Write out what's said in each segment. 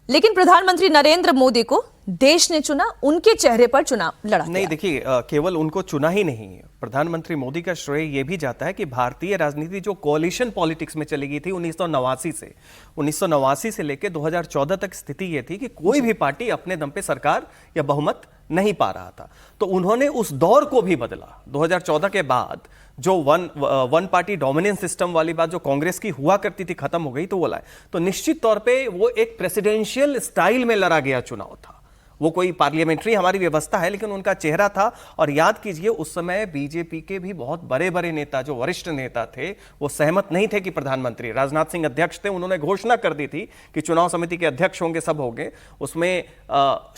लेकिन प्रधानमंत्री नरेंद्र मोदी को देश ने चुना, उनके चेहरे पर चुनाव लड़ा नहीं। देखिए, केवल उनको चुना ही नहीं, प्रधानमंत्री मोदी का श्रेय यह भी जाता है कि भारतीय राजनीति जो कोalition पॉलिटिक्स में चली गई थी 1989 से लेकर 2014 तक स्थिति यह थी कि कोई भी पार्टी अपने दम पे सरकार या बहुमत नहीं पा रहा था। तो उन्होंने उस दौर को भी बदला। 2014 के बाद जो वन पार्टी डोमिनेंस सिस्टम वाली बात जो कांग्रेस की हुआ करती थी खत्म हो गई, तो वो लाए। तो निश्चित तौर पे वो एक प्रेसिडेंशियल स्टाइल में लड़ा गया चुनाव था। वो कोई पार्लियामेंट्री हमारी व्यवस्था है, लेकिन उनका चेहरा था। और याद कीजिए, उस समय बीजेपी के भी बहुत बड़े बड़े नेता, जो वरिष्ठ नेता थे, वो सहमत नहीं थे कि प्रधानमंत्री, राजनाथ सिंह अध्यक्ष थे, उन्होंने घोषणा कर दी थी कि चुनाव समिति के अध्यक्ष होंगे, सब होंगे। उसमें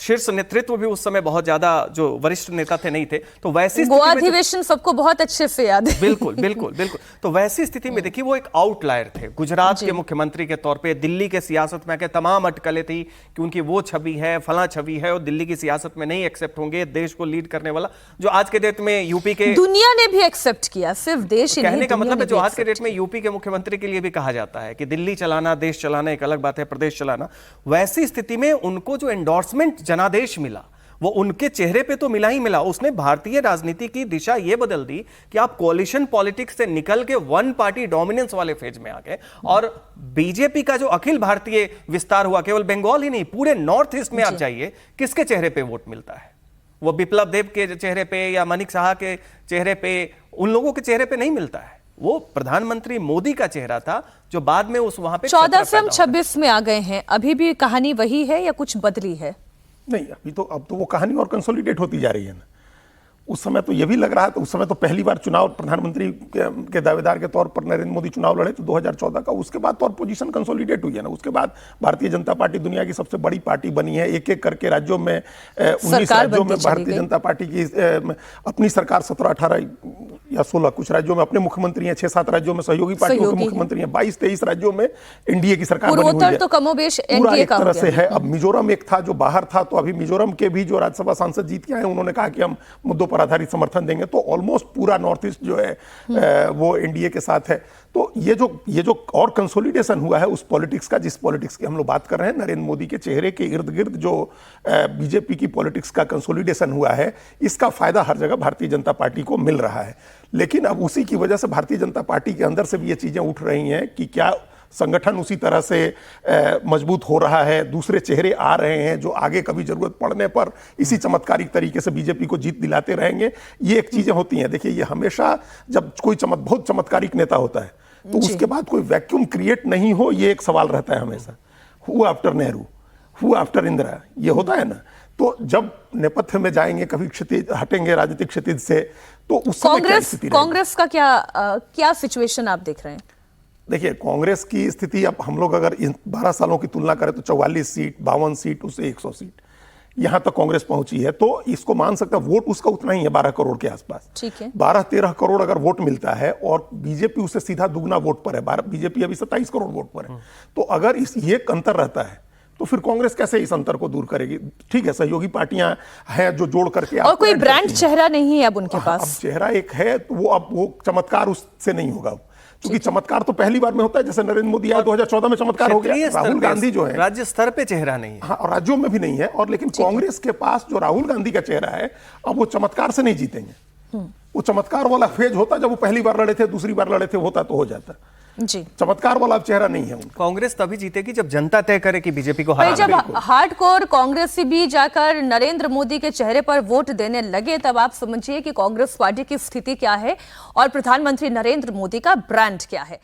शीर्ष नेतृत्व भी उस समय बहुत ज्यादा जो वरिष्ठ नेता थे नहीं थे। तो वैसी गोवा अधिवेशन सबको बहुत अच्छे से याद है। बिल्कुल बिल्कुल बिल्कुल। तो वैसी स्थिति में देखिए, वो एक आउटलायर थे गुजरात के मुख्यमंत्री के तौर पर। दिल्ली के सियासत में आके तमाम अटकलें थी कि उनकी वो छवि है, फला छवि है, और दिल्ली की सियासत में नहीं एक्सेप्ट होंगे, देश को लीड करने वाला। जो आज के डेट में यूपी के दुनिया ने भी एक्सेप्ट किया, सिर्फ देश ही नहीं। कहने का मतलब है, जो आज के डेट में यूपी के मुख्यमंत्री के लिए भी कहा जाता है कि दिल्ली चलाना, देश चलाना एक अलग बात है, प्रदेश चलाना। वैसी स्थिति में उनको जो एंडोर्समेंट जनादेश मिला, वो उनके चेहरे पे तो मिला ही मिला। उसने भारतीय राजनीति की दिशा ये बदल दी कि आप कोalition पॉलिटिक्स से निकल के वन पार्टी डोमिनेंस वाले फेज में आ गए। और बीजेपी का जो अखिल भारतीय विस्तार हुआ, केवल बंगाल ही नहीं, पूरे नॉर्थ ईस्ट में आप जाइए, किसके चेहरे पे वोट मिलता है? वो बिप्लब देब के चेहरे पे या मनिक साहा के चेहरे पे, उन लोगों के चेहरे पे नहीं मिलता है। वो प्रधानमंत्री मोदी का चेहरा था जो बाद में उस वहां पे 14 से हम 26 में आ गए हैं। अभी भी कहानी वही है या कुछ बदली है? नहीं, अब तो वो कहानी और कंसोलिडेट होती जा रही है ना। उस समय तो ये भी लग रहा था, उस समय तो पहली बार चुनाव प्रधानमंत्री के दावेदार के तौर पर नरेंद्र मोदी चुनाव लड़े थे 2014 का। उसके बाद तो और पोजीशन कंसोलिडेट हुई है ना। उसके बाद भारतीय जनता पार्टी दुनिया की सबसे बड़ी पार्टी बनी है। एक एक करके राज्यों में 19 राज्यों में भारतीय जनता पार्टी की अपनी सरकार, 17, 18 या 16 कुछ राज्यों में अपने मुख्यमंत्री हैं, 6-7 राज्यों में सहयोगी पार्टियों के मुख्यमंत्री हैं, 22-23 राज्यों में एनडीए की सरकार बनी हुई है। तो कमोबेश पूरा एक तरह से है। अब मिजोरम एक था जो बाहर था, तो अभी मिजोरम के भी जो राज्यसभा सांसद जीत के आए, उन्होंने कहा कि हम मुद्दों पर आधारित समर्थन देंगे। तो ऑलमोस्ट पूरा नॉर्थ ईस्ट जो है वो एनडीए के साथ है। तो ये जो और कंसोलिडेशन हुआ है उस पॉलिटिक्स का, जिस पॉलिटिक्स की हम लोग बात कर रहे हैं, नरेंद्र मोदी के चेहरे के इर्द गिर्द जो बीजेपी की पॉलिटिक्स का कंसोलिडेशन हुआ है, इसका फायदा हर जगह भारतीय जनता पार्टी को मिल रहा है। लेकिन अब उसी की वजह से भारतीय जनता पार्टी के अंदर से भी ये चीजें उठ रही हैं कि क्या संगठन उसी तरह से मजबूत हो रहा है, दूसरे चेहरे आ रहे हैं जो आगे कभी जरूरत पड़ने पर इसी चमत्कारिक तरीके से बीजेपी को जीत दिलाते रहेंगे। ये एक चीजें होती हैं। देखिए, ये हमेशा जब कोई बहुत चमत्कारिक नेता होता है तो उसके बाद कोई वैक्यूम क्रिएट नहीं हो, ये एक सवाल रहता है हमेशा। Who after Nehru, who after Indira, ये होता है ना। तो जब नेपथ्य में जाएंगे, कभी क्षितिज हटेंगे राजनीतिक क्षितिज से, तो उस समय कांग्रेस का क्या सिचुएशन आप देख रहे हैं? देखिए, कांग्रेस की स्थिति, अब हम लोग अगर इन 12 सालों की तुलना करें तो 44 सीट, 52 सीट, उससे 100 सीट यहां तक कांग्रेस पहुंची है। तो इसको मान सकता है, वोट उसका उतना ही है, 12 करोड़ के आसपास। ठीक है, 12-13 करोड़ अगर वोट मिलता है और बीजेपी उससे सीधा दुगना वोट पर है। बीजेपी अभी 27 करोड़ वोट पर है। तो अगर ये अंतर रहता है तो फिर कांग्रेस कैसे इस अंतर को दूर करेगी? ठीक है, सहयोगी पार्टियां हैं जो जोड़ करके, और कोई ब्रांड चेहरा नहीं है अब उनके पास। अब चेहरा एक है, तो वो चमत्कार उससे नहीं होगा, क्योंकि चमत्कार तो पहली बार में होता है। जैसे नरेंद्र मोदी आए 2014 में चमत्कार हो गया। राहुल गांधी जो है, राज्य स्तर पे चेहरा नहीं है। हाँ, और राज्यों में भी नहीं है। और लेकिन कांग्रेस के पास जो राहुल गांधी का चेहरा है, अब वो चमत्कार से नहीं जीतेंगे। वो चमत्कार वाला फेज होता जब वो पहली बार लड़े थे, दूसरी बार लड़े थे, होता तो हो जाता जी। चमत्कार वाला चेहरा नहीं है उनका। कांग्रेस तभी जीतेगी जब जनता तय करे कि बीजेपी को हराना। जब हार्डकोर कांग्रेसी भी जाकर नरेंद्र मोदी के चेहरे पर वोट देने लगे, तब आप समझिए कि कांग्रेस पार्टी की स्थिति क्या है और प्रधानमंत्री नरेंद्र मोदी का ब्रांड क्या है।